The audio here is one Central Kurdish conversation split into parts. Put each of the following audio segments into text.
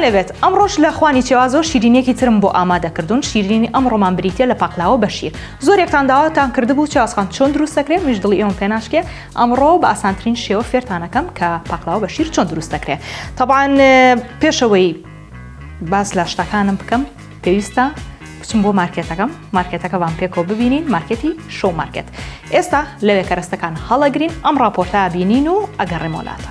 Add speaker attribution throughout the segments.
Speaker 1: لەوێت ئەمڕۆژ لە خوانی چێوازۆ شیرینیەکی ترم بۆ ئامادەکردوون. شیرینی ئەمڕۆمان بریتە لە پاقلاوە بە شیر. زۆرێکتان داواتان کردبوو چێوازخان چۆن دروست دەکرێت، مش دڵی ئێوەم پێ ناشکێ. ئەمڕۆ بە ئاسانترین شێوە فێرتانەکەم کە پاقلاوە بە شیر چۆن دروست دەکرێت. طبعاً پێشەوەی باس لە شتەکانم بکەم پێویستە بچم بۆ مارکێتەکەوان پێکەوە ببینین، مارکێتی شۆ مارکێت. ئێستا لەوێ کەرەستەکان هەڵەگرین، ئەم راپۆرتە بینین و ئەگەڕێمەوەلاتە.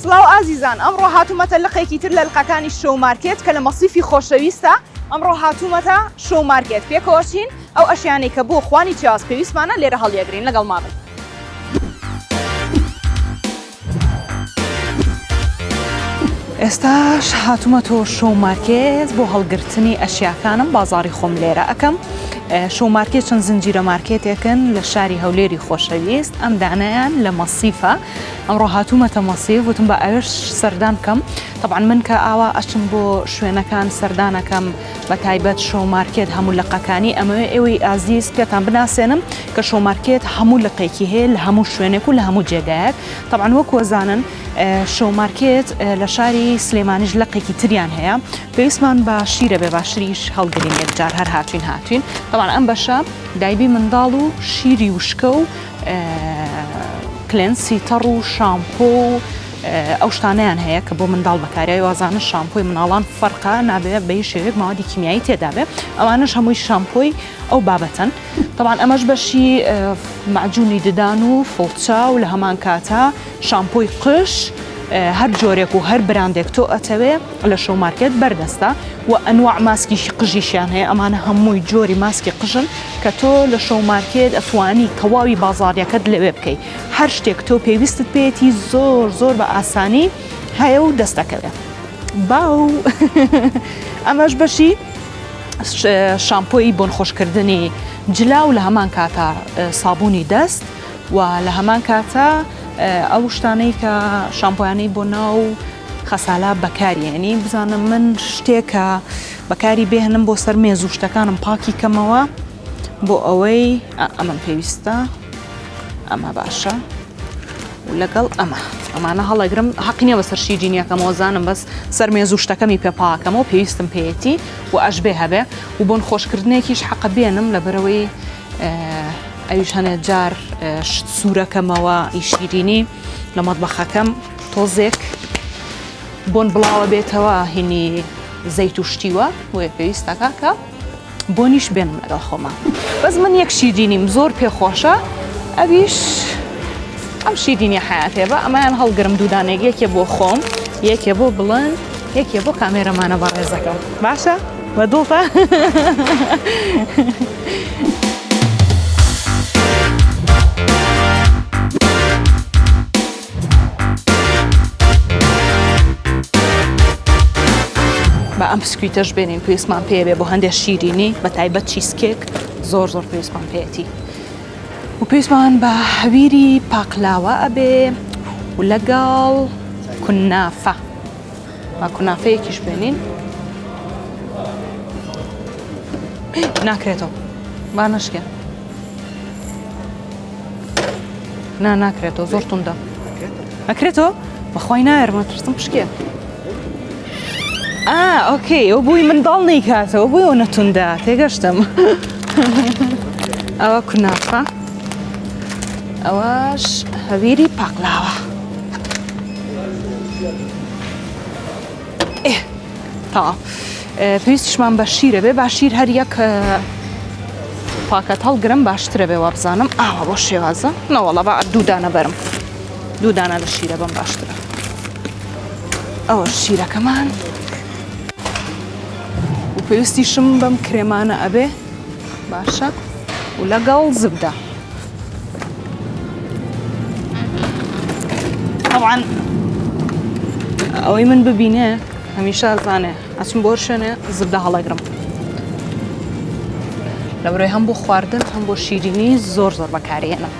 Speaker 1: سڵاو ئازیزان، ئەمڕۆ هاتوومەتە لقێکی تر لە لقەکانی شۆ مارکێت کە لە مەسیفی خۆشەویستە. ئەمڕۆ هاتوومەتە شۆ مارکێت پێکەوەچین ئەو ئەشیانەی کە بۆ خوانی چیاز پێویستمانە لێرە هەڵیەگرین لەگەڵ مابن. ئێستاش هاتوومەتەوە شۆ مارکێت بۆ هەڵگرتنی ئەشیاکانم بازاڕی خۆم لێرە ئەەکەم. شۆ مارکێت چەند زنجیرە مارکێتێکن لە شاری هەولێری خۆشەویست. ئەم دانایان لە مەسیفە. ئەمڕۆ هاتوومەتە مەسیف وتم بە ئەوێش سەردان بکەم. طبعاً من کە ئاوا ئەچم بۆ شوێنەکان سەردانەکەم بە تایبەت شۆ مارکێت هەموو لقەکانی ئەمەوێ ئێوەی ئازیز پێتان بناسێنم کە شۆ مارکێت هەموو لقێکی هەیە لە هەموو شوێنێک و لە هەموو جێگایەک. طبعاً وەک وەزانن شۆ مارکێت لە شاری سلێمانیش لقێکی تریان هەیە. پێویستمان بە شیرە بێ باشریش هەڵگرین یەکجار هەر هاتوین. طبعاً ئەم بەشە دایبی منداڵ و شیری وشکە و کلێنسی تەڕ و شامپۆ و ئەو شتانیان هەیە کە بۆ منداڵ بەکاریای وازانە شامپۆی مناڵان فەرقا نابێت بە شێوەیەک ماوەدی کیمیایی تێدا بێت. ئەوانش هەمووی شامپۆی ئەو بابەتن. طبعاً ئەمەش بەشی معجونی ددان و فڵچا و لە هەمان کاتە شامپۆی قش هەر جۆرێک و هەر براندێک تۆ ئەتەوێ لە شۆ مارکێت بەردەستە و ئەنواع ماسکی قژیشیان هەیە. ئەمانە هەمووی جۆری ماسکی قژن کە تۆ لە شۆ مارکێت ئەتوانی تەواوی بازاڕیەکەت لەوێ بکەیت. هەر شتێک تۆ پێویستت پێێتی زۆر بە ئاسانی هەیە و دەستەکەوێت. باو ئەمەش بەشی شامپۆی بۆن خۆشکردنی جلا و لە هەمان کاتە سابوونی دەست و لە هەمان کاتە ئەو شتانەی کە شامپۆیانەی بۆ ناو خەسالا بەکاریێنی بزانم من شتێکە بەکاری بێنم بۆ سەر مێز و شتەکانم پاکی کەمەوە بۆ ئەوەی ئەمەم پێویستە، ئەمە باشە و لەگەڵ ئەمانە هەڵەگرم. حەقینە بەسەر شیرینیەکەمەوە زانم بەس سەر مێز و شتەکەمی پێپاکەمەوە پێویستم پێیەتی و ئەشبێ هەبێ و بۆن خۆشکردنێکیش حەقە بێنم لەبەرەوەی ئەویش هەنێت جار سوورەکەمەوە ئیشیرینی لە مەطبەخەکەم تۆزێک بۆن بڵاوە بێتەوە هینی زەیت و شتیوە وێ پێویستەکە کە بۆنیش بێنم لەگەڵ خۆمە. بەس من یەک شیرینیم زۆر پێخۆشە، ئەویش ئەم شیرینی حیاتێ بە ئەمایان هەڵگرم دوودانێک، یەکێ بۆ خۆم، یەکێ بۆ بڵند، یەکێ بۆ کامێرەمانە بەڕێزەکەم. باشە؟ بەدڵتە؟ بە ئەم بسکویتەش بێنین پێویستمان پێ بێ بۆ هەندێک شیرینی بە تایبەت چیزکێک زۆر پێویستمان پێێتی و پێویستمان بە هەویری پاقلاوە ئەبێ و لەگەڵ کونافە با کونافەیەکیش بێنین. ناکرێتەوە با نشکێ ناکرێتەوە زۆر توندە نەکرێتەوە بەخوای نایەرمە ترسم پشکێ. ئۆکەی ئەو بووی منداڵ نەیکاتەوە بووی ئەو نەتوندا تێگەشتم. ئەوە کونافە، ئەوەش هەویری پاقلاوە. تاوام پێویستیشمان بە شیرە بێ، با شیر هەر یەک پاکەت هەڵگرم باشترە بێ وە بزانم. ئاوە بۆ شێوازە نەوەڵە با دوودانە بەرم، دوودانە لە شیرە بەم باشترە. ئەوە شیرەکەمان و پێویستیشم بەم کرێمانە ئەبێ باشە و لەگەڵ زبدە. طبعاً ئەوەی من ببینێ هەمیشە زانێ ئەچم بۆ شوێنێ زبدە هەڵەگرم لەبەرەوەی هەم بۆ خواردن هەم بۆ شیرینی زۆر بەکارێنم.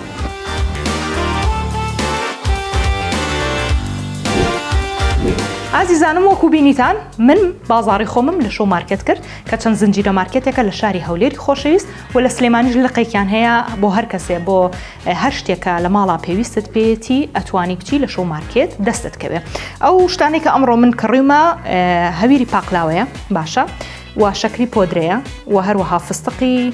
Speaker 1: ئازیزانم وەکو بینیتان من بازاڕی خۆمم لە شۆ مارکت کرد کە چەند زنجیرە مارکتێکە لە شاری هەولێری خۆشەویست و لە سلێمانیش لقێکیان هەیە بۆ هەر کەسێ بۆ هەر شتێکە لە ماڵا پێویستت پێێتی ئەتوانی بچی لە شۆ مارکت دەستت کەوێ. ئەو شتانێک کە ئەمڕۆ من کڕیمە هەویری پاقلاوەیە باشە و شەکری پۆدرەیە و هەروەها فستقی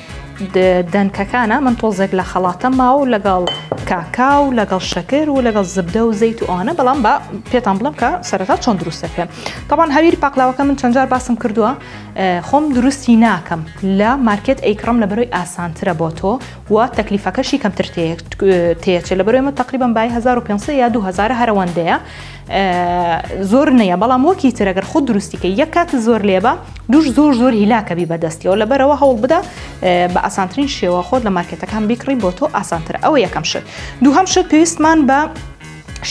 Speaker 1: دەنکەکانە من تۆزێک لە خەڵاتە ماوە لەگەڵ کاکاو لەگەڵ شەکر و لەگەڵ زبدە و زەیت و ئەوانە بەڵام بە پێتان بڵم کە سەرەتا چۆن دروستەکە. طبعاً هەویری پاقلاوەکە من چەند جار باسم کردووە خۆم دروستی ناکەم لە مارکت ئەیکڕم لە بەرەوەی ئاسانترە بۆ تۆ و تەکلیفەکەشی کەمتر تێچێت لە بەرەوەی تقریبان بای 1500 یا 2000 هەرەوەندەیە زۆر نییە بەڵام وەکی تر ئەگەر خۆ دروستیکە یەک کات زۆر لێبە دوش زۆر هیلاکەبی بەدەستیەوە لە بەرەوە هەوڵ بدە بە ئاسانترین شێوە خۆت لە مارکێتەکان بیکڕی بۆ تۆ ئاسانترە. ئەوە یەکەم شت. دووهەم شت پێویستمان بە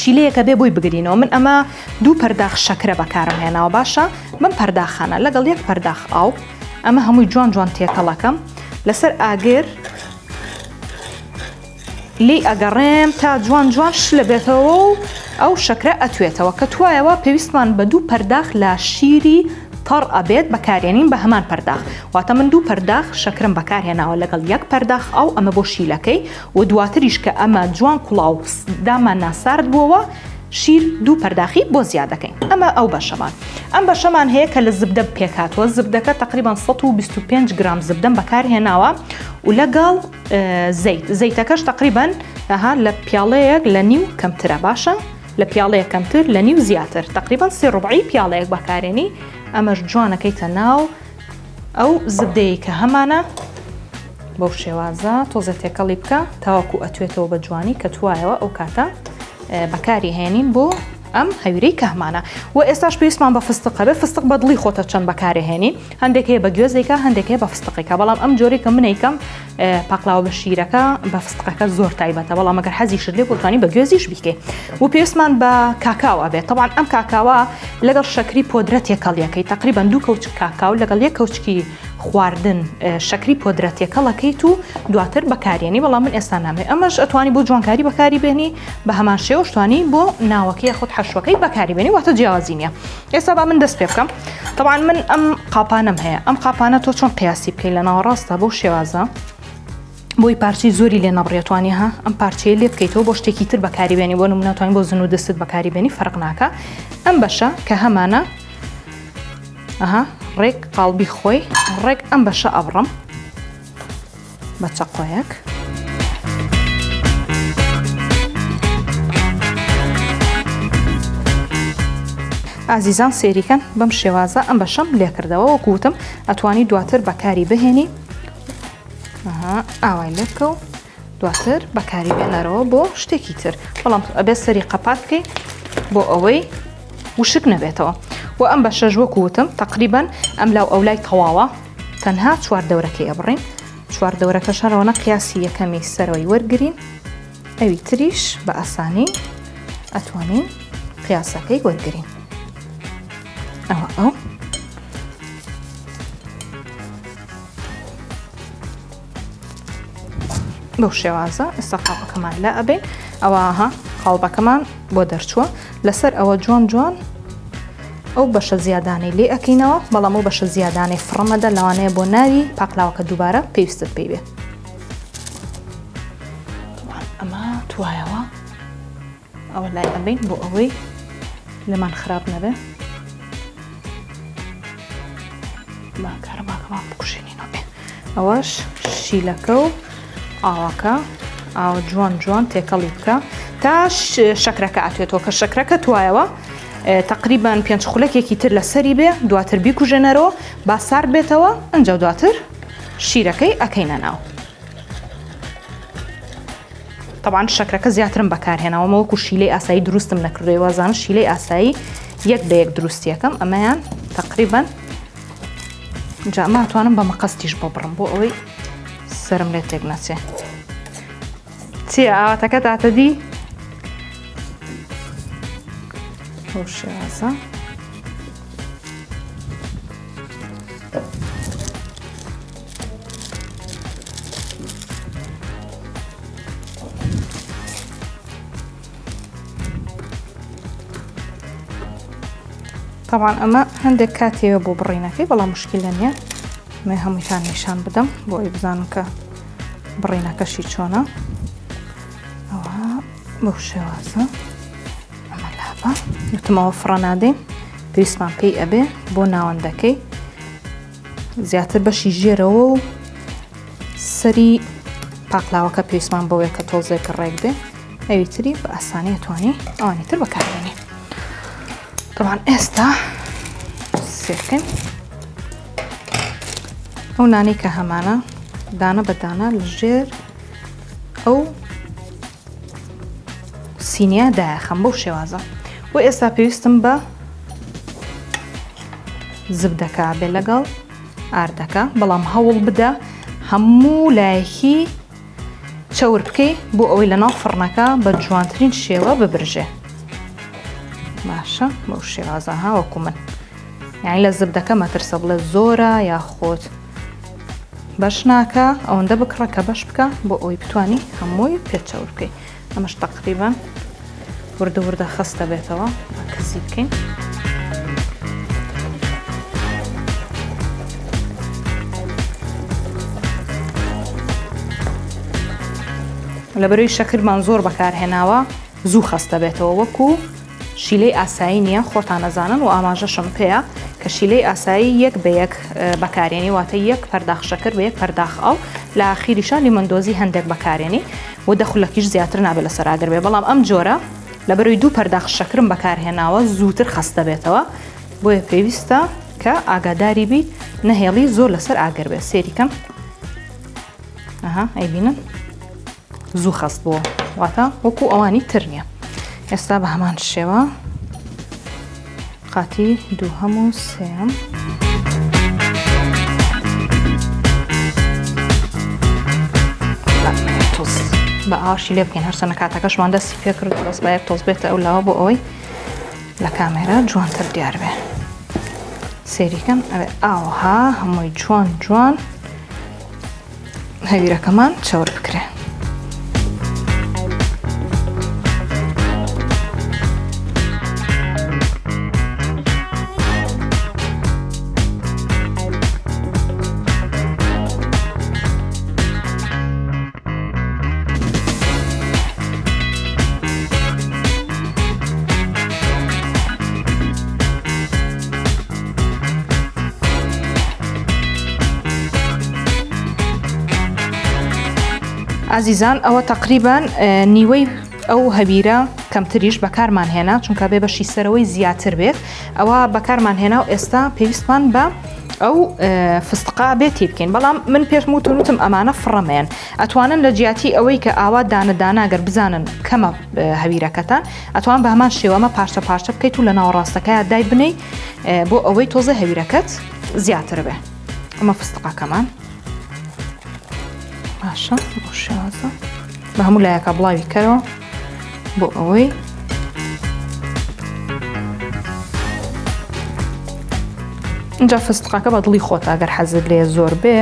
Speaker 1: شیلەیەکە بێ بۆی بگرینەوە. من ئەمە دوو پەرداخ شەکرە بەکارم هێناوە باشە من پەرداخانە لەگەڵ یەک پەرداخ ئاو ئەمە هەمووی جوان تێکەڵەکەم لەسەر ئاگر لی ئەگەڕێم تا جوان ش لە بێتەوە و ئەو شەکرە ئەتوێتەوە کە توایەوە پێویستمان بە دوو پەرداخ لە شیری تەڕ ئەبێت بەکارێنین بە هەمان پەرداخ واتە من دوو پەرداخ شەکرم بەکارهێناوە لەگەڵ یەک پەرداخ ئەو ئەمە بۆ شیلەکەی و دواتریش کە ئەمە جوان کوڵاو دامان ناسارد بووەوە شیر دوو پەرداخی بۆ زیادەکەین. ئەمە ئەو بەشەمان. ئەم بەشەمان هەیە کە لە زبدە پێکاتوە زبدەکە تقریبان 125 گرام زبدەم بەکارهێناوە و لەگەڵ زەیتەکەش تقریبان لە پیاڵەیەک لە نیو کەمترە باشە لە پیاڵەیە کەمتر لە نیو زیاتر تقریبان 3/4 پیاڵەیەک بەکارێنی ئەمەش جوانەکەیتە ناو ئەو زبدەیە کە هەمانە بەو شێوازە تۆزە تێکەڵی بکە تاوەکو ئەتوێتەوە بە جوانی کە توایەوە ئەو کاتە بەکاری هێنین بۆ ئەم هەویرەی کەهمانە و ئێستاش پێویستمان بە فستقە بێ فستق بەدڵی خۆتە چەند بەکارهێنین هەندێک هەیە بە گوێزێکە هەندێک هەیە بە فستقێکە بەڵام ئەم جۆرێک کە منیکەم پاقلاوە بە شیرەکە بە فستقەکە زۆر تایبەتە بەڵام ئەگەر حەزیشت لێ بتوانانی بە گوێزیش بیکەی و پێویستمان بە کاکاوە بێت. طبعاً ئەم کاکاوە لەگەڵ شەکری پۆدرە تێکەڵیەکەی تقریبان 2 کەوچ کاکاو لەگەڵ یەک کەوچکی خواردن شەکری پۆدرە تێکەڵەکەیت و دواتر بەکارێنی بەڵام من ئێستا نامێ ئەمەش ئەتوانی بۆ جوانکاری بەکاری بێنی بە هەمان شێوە توانی بۆ ناوەکەی خۆت حەشوەکەی بەکاری بێنی واتە جیاوازی نییە. ئێستا با من دەست پێ بکەم. طبعاً من ئەم قاپانم هەیە ئەم قاپانە تۆ چۆن قیاسی بکەی لە ناوەڕاستە بۆ شێوازە بۆی پارچی زۆری لێ نەبڕێتوانی ها ئەم پارچەیە لێ بکەیتەوە بۆ شتێکی تر بەکاری بێنی بۆ نمونەتوانین بۆ زن و دەستت بەکاری بێنی فەرق ناکە. ئەم بەشە کە هەمانە ڕێک قاڵبی خۆی ڕێک ئەم بەشە ئەبڕم بە چەقۆیەک ئازیزان سێریکەن بەم شێوازە ئەم بەشەم لێ کردەوە وەکوتم ئەتوانی دواتر بەکاری بهێنی ئاوای لێ بکە و دواتر بەکاری بێنەرەوە بۆ شتێکی تر بەڵام ئەبێت سەری قەپات بکەی بۆ ئەوەی وشک نەبێتەوە و ئەم بەشەش وەکوتم تقریبا ئەم لاو ئەولای تەواوە تەنها 4 دەورەکەی ئەبڕین 4 دەورەکە شەرەوەنە قیاسی یەکەمی سەرەوەی وەرگرین ئەوی تریش بە ئاسانی ئەتوانین قیاسەکەی وەرگرین ئەو بەو شێوازە ئێستا قاڵبەکەمان لە ئەبێ ئەوەها قاڵبەکەمان بۆ دەرچووە لەسەر ئەوە جوان ئەو بەشە زیادانەی لێ ئەکەینەوە بەڵام ئەو بەشە زیادانەی فڕەمەدە لەوانەیە بۆ ناوی پاقلاوەکە دووبارە پێویستت پێی بێ. ئەمە توایەوە ئەوە لای ئەبین بۆ ئەوەی لەمان خراپ نەبێ کارەباکەمان بکوژێنینەوە بێ ئەوەش شیلەکە و ئاوەکە ئاو جوان تێکەڵی بکە تا شەکرەکە ئاتوێتەوە کە شەکرەکە توایەوە تقریبان 5 خولەکێکی تر لەسەری بێ دواتر بیکوژێنەرەوە با سارد بێتەوە ئەنجا دواتر شیرەکەی ئەکەینە ناو. طبعاً شەکرەکە زیاترم بەکارهێناوە وەکو شیلەی ئاسایی دروستم نەکردووە وازانە شیلەی ئاسایی یەک بە یەک دروستیەکەم ئەمەیان تقریبان جامە ئەتوانم بە مەقەستیش ببڕم بۆ ئەوەی سرم لێ تێک نەچێ. چیە ئاواتەکە داتەدی؟ بۆ شێوازە طبعا ئەمە هەندێک کاتێوە بۆ بڕینەکەی بەڵام مشکلە نییە مێ هەموویتان نیشان بدەم بۆ ئەوی بزانم کە بڕینەکەشی چۆنە ئەوە بەو شێوازە ئەمە لابە وتمەوە فڕە نادەین پێویستمان پێی ئەبێ بۆ ناوەندەکەی زیاتر بەشی ژێرەوە و سەری پاقلاوەکە پێویستمان بەوەیە کە تۆزێک ڕێک بێ ئەوی تری بە ئاسانی توانی ئەوانی تر بەکاربێنی طبعا ئێستا سێکەین ئەو نانەی کە هەمانە دانە بە دانە لە ژێر ئەو سینیە دایەخەم بەو شێوازە و ئێستا پێویستم بە زبدەکە بێ لەگەڵ ئاردەکە بەڵام هەوڵ بدە هەموو لایەکی چەور بکەی بۆ ئەوەی لەناو فڕنەکە بە جوانترین شێوە ببرژێ باشە بەو شێوازە ها وەکو من یعنی لە زبدەکە مەترسە بڵێ زۆرە یاخۆت بەش ناکە ئەوەندە بکڕە کە بەش بکە بۆ ئەوی بتوانی هەمووی پێچەور بکەی ئەمەش تەقریباً وردە وردە خستە بێتەوە کەزی بکەین لەبەرەوەی شەکرمان زۆر بەکارهێناوە زوو خستە بێتەوە وەکو شیلەی ئاسایی نییە خۆتان نەزانن و ئاماژەشم پێەیە کە شیلەی ئاسایی یەک بە یەک بەکارێنی واتە یەک پەرداخ شەکر بە یەک پەرداخ ئەو لە ئاخیریشان لیمەندۆزی هەندێک بەکارێنی و دەخولەکیش زیاتر نابێت لەسەر ئاگر بێ بەڵام ئەم جۆرە لەبەرەوەی دوو پەرداخ شەکرم بەکارهێناوە زووتر خستە بێتەوە بۆیە پێویستە کە ئاگاداری بیت نەهێڵی زۆر لەسەر ئاگر بێت سێریکەم ئەها ئەیبینن زوو خست بووە واتە وەکو ئەوانی تر نییە ئێستا بە هەمان شێوە قاتی دووهەم و سێم بە ئاشی لێ بکەین هەرچەنە کاتەکەشمان دەستی پێ کرد بەس بە یەک تۆز بێتە ئەو لاوە بۆ ئەوەی لە کامێرە جوانتر دیار بێ سێریکەم ئەوێ ئاوها هەمووی جوان جوان هەویرەکەمان چەور بکرێ عزیزان ئەوە تقریبان نیوەی ئەو هەبیرە کەمتریش بەکارمان هێنا چونکە بێ بەشی سەرەوەی زیاتر بێت ئەوە بەکارمان هێنا و ئێستا پێویستمان بە ئەو فستقا بێتی بکەین بەڵام من پێشم وتم ئەمانە فڕەمێن ئەتوانن لە جیاتی ئەوەی کە ئاوا دانەداناگەر بزانن کەمە هەویرەکەتان ئەتوان بە هەمان شێوەمە پارچە پارچە بکەیت و لە ناوەڕاستەکەیە دای بنەی بۆ ئەوەی تۆزە هەویرەکەت زیاتر بێ ئەمە فستقاکەمان باشە بۆ شێوازە بە هەموو لایەکە بڵاوی کەرەوە بۆ ئەوەی اینجا فستقاکە بە دڵی خۆت ئەگەر حەزت لێ زۆر بێ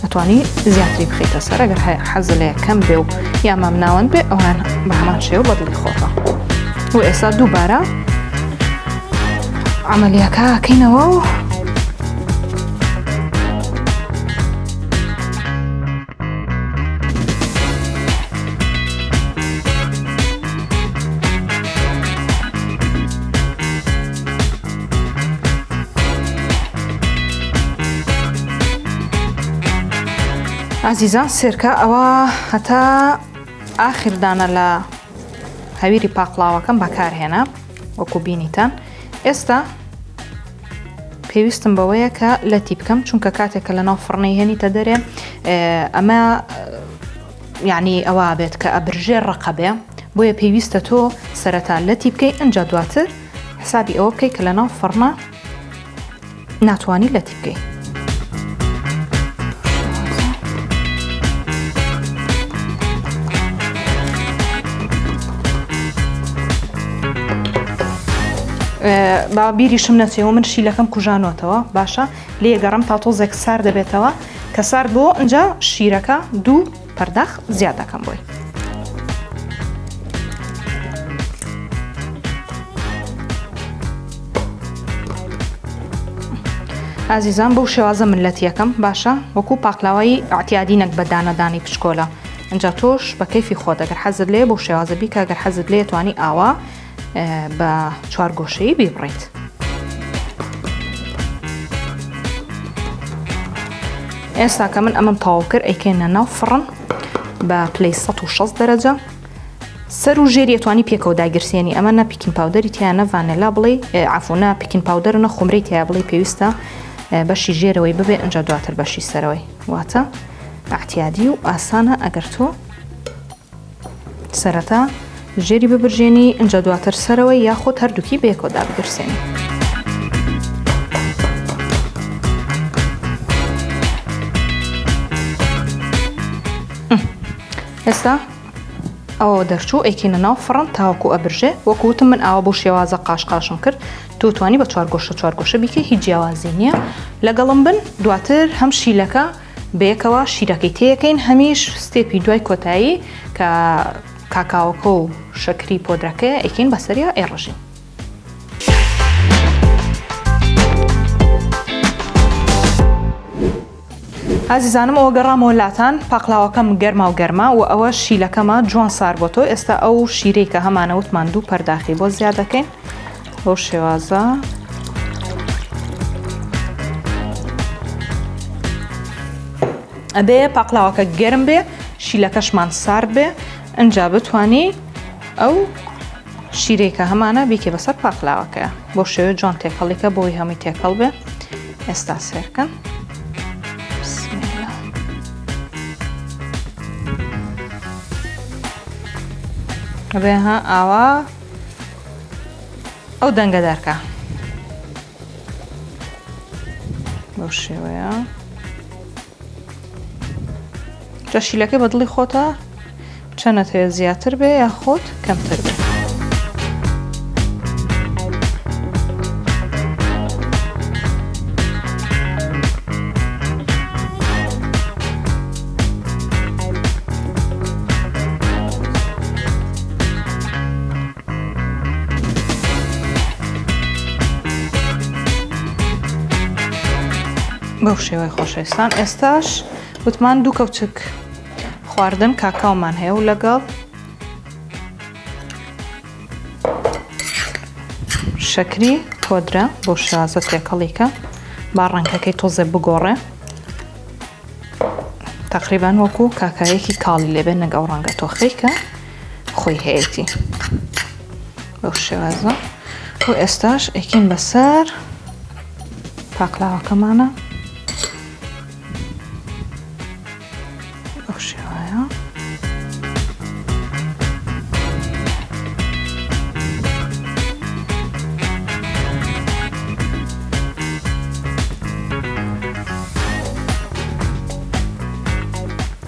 Speaker 1: ئەتوانی زیاتری بخیتە سەر ئەگەر حەز لێ کەم بێ و یا مام ناوەند بێ ئەوان بە هەمان شێوە بە دڵی خۆتە و ئێستا دووبارە عملیاکە ئەکەینەوە و عزیزان سێرکە ئەوە هەتا ئاخردانە لە هەویری پاقلاوەکەم بەکارهێنا وەکو بینیتان ئێستا پێویستم بەوەیە کە لەتی بکەم چونکە کاتێککە لە ناو فڕنەی هێنیتە دەرێ ئەمە یعنی ئەوە بێت کە ئەبرژێ ڕقەبێ بۆیە پێویستە تۆ سەرەتا لەتی بکەی ئەنجا دواتر حسابی ئەوە بکەی کە لە ناو فڕنە ناتوانی لەتی بکەی با بیریشم نەچێەوە من شیلەکەم کوژانۆتەوە باشە لێ گەڕم تا تۆزێک سار دەبێتەوە کە سار بۆ ئەنجا شیرەکە دوو پەرداخ زیاد دەکەم بۆی ئازیزان بەو شێوازە ملەت یەکەم باشە وەکو پاقلاوایی ئاعتیادینەک بە دانەدانی پشکۆلە ئەنجا تۆش بە کەیفی خۆت ئەگەر حەزت لێ بەو شێوازە بیکە ئەگەر حەزت لێ توانی ئاوا بە چوارگۆشەیی بیبڕیت. ئێستا کە من ئەمەم تەواو کرد ئەیکەینە ناو فڕن بە پلەی 160 دەرەجە. سەر و ژێری ئەتوانی پێکەوە داگیرسێنی ئەمە نە پیکین پاودەری تیانە ڤانێلا بڵێ عفۆنا پیکین پاودەرنە خۆمرەی تیا بڵێ پێویستە بەشی ژێرەوەی ببێ ئەنجا دواتر بەشی سەرەوەی واتە ئاحتیادی و ئاسانە ئەگەر تۆ سەرەتا ژێری ببرژێنی ئەنجا دواتر سەرەوەی یاخۆت هەردووکی بەیەکەوە دابگرسێنی. ئێستا ئەوە دەرچوو ئەیکەینە ناو فڕن تاوەکو ئەبرژێ وەکوتم من ئاوا بۆ شێوازە قاشقاشم کرد تو توانی بە چوارگۆشە بیکە هیچ جیاوازی نییە لەگەڵم بن دواتر هەم شیلەکە بەیەکەوە شیرەکەی تێیەکەین هەمیش ستێپی دوای کۆتایی کە کاکاوەکە و شەکری پۆدرەکەی ئەیکەین بەسەریە ئێڕژین. ئازیزانم ئەوە گەڕامەوە لاتان پاقلاوەکەم گەرما و گەرما و ئەوە شیلەکەمە جوان سار بۆ تۆ ئێستا ئەو شیرەی کە هەمانەوتمان دوو پەرداخی بۆ زیاد دەکەین بۆ شێوازە ئەبێ پاقلاوەکە گەرم بێ شیلەکەشمان سارد بێ ئەنجا بتوانی ئەو شیرەی کە هەمانە بیکە بەسەر پاقلاوەکە بۆ شێوە جوان تێکەڵیکە بۆی هەمووی تێکەڵ بێ. ئێستا سێرکەن ئەبێ ها ئاوا ئەو دەنگە دەرکە بەو شێوەیە جا شیلەکەی بە دڵی خۆتە چەنەت هەیە زیاتر بێ یا خۆت کەمتر بێ. بەو شێوەی خۆشەویستان ئێستاش وتمان دوو کەوچک خواردن کاکاومان هەیە و لەگەڵ شەکری پۆدرە بۆ شازە تێکەڵیکە با ڕەنگەکەی تۆزێ بگۆڕێ تقریبان وەکو کاکایەکی کاڵی لێبێ نەگەڵ ڕەنگە تۆخەیکە خۆی هەیەی بەو شێوازە و ئێستاش ئەیکەین بەسەر پاقلاوەکەمانە بەو شێوەیە.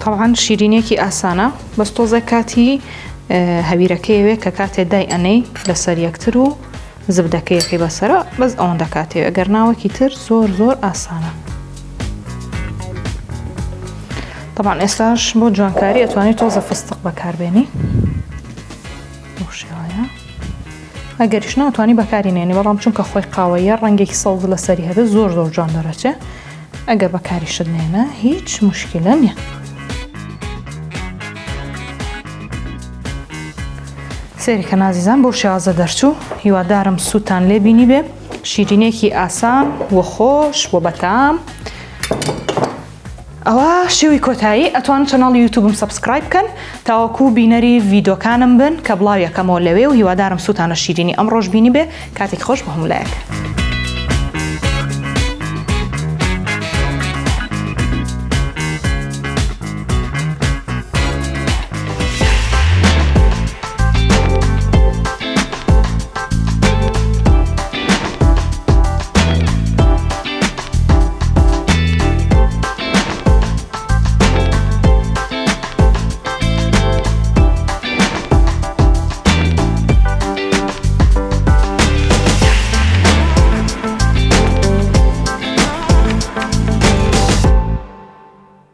Speaker 1: طبعاً شیرینێکی ئاسانە بەس تۆزە کاتی هەویرەکەیەوێ کە کاتێ دای ئەنەی لەسەر یەکتر و زبدەکەیەکەی بەسەرە بەس ئەوەندە کاتێ ئەگەر ناوەکی تر زۆر زۆر ئاسانە. طبعاً ئێستاش بۆ جوانکاری ئەتوانی تۆزە فستق بەکاربێنی بۆ شێوەیە ئەگەریش ناتوانی بەکاری نێنی بەڵام چونکە خۆی قاوەیە ڕەنگێکی سەوز لەسەری هەبێت زۆر زۆر جوان دەرەچێ ئەگەر بەکاریشت نێنە هیچ موشکیلە نییە. سێریکە نازیزان بۆ شێوازە دەرچوو هیوادارم سووتان لێ بینی بێ شیرینێکی ئاسان و خۆش بۆ بەتام. ئەوە شێوی کۆتایی ئەتوان چەناڵی یوتیوبم سەبسکرایب بکەن تاوەکو بینەری ڤیدۆکانم بن کە بڵاو یەکەمەوە لەوێ و هیوادارم سووتانە شیرینی ئەم ڕۆژ بینی بێ کاتێک خۆش بە هەموو لایەک.